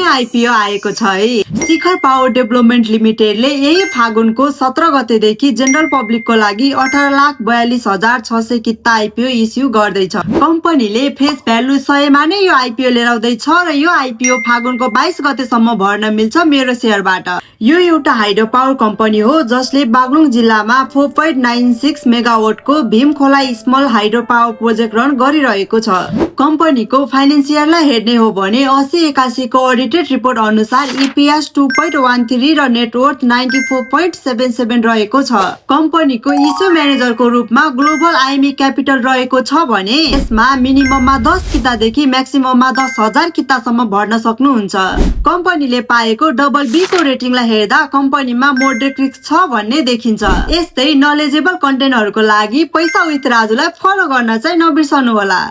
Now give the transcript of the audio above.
नयाँ आइपिओ आएको छ है। शिखर पावर डेभलपमेन्ट लिमिटेडले यही फागुनको 17 गतेदेखि जेनरल पब्लिकको लागि 18,42,600 किता आइपिओ इस्यु गर्दैछ। कम्पनीले फेस भ्यालु 100 मा नै यो आइपिओ लिएर आउँदैछ र यो आइपिओ फागुनको 22 गतेसम्म भर्न मिल्छ मेरो शेयरबाट। यो एउटा हाइड्रो पावर कम्पनी हो जसले बागलुङ जिल्लामा 4.96 मेगावाटको Bhimkhola small hydro power project run गरिरहेको छ। कम्पनीको फाइनेन्सियललाई हेर्ने हो भने 8081 को अडिटेड रिपोर्ट अनुसार इपिएस 2.13 र नेटवर्थ 94.77 रहेको छ। कम्पनीको इस्यु म्यानेजरको रूपमा ग्लोबल आइएमई क्यापिटल रहेको छ भने यसमा मिनिमममा 10 कितादेखि म्याक्सिमममा 10,000 कितासम्म भर्न सक्नुहुन्छ। कम्पनीले पाएको डबल बी को रेटिङलाई हेर्दा कम्पनीमा मोडरेट रिस्क छ भन्ने देखिन्छ। यस्तै नलेजेबल कन्टेन्टहरूको लागि पैसा विथ राजुलाई फलो गर्न चाहिँ नबिर्सनु होला।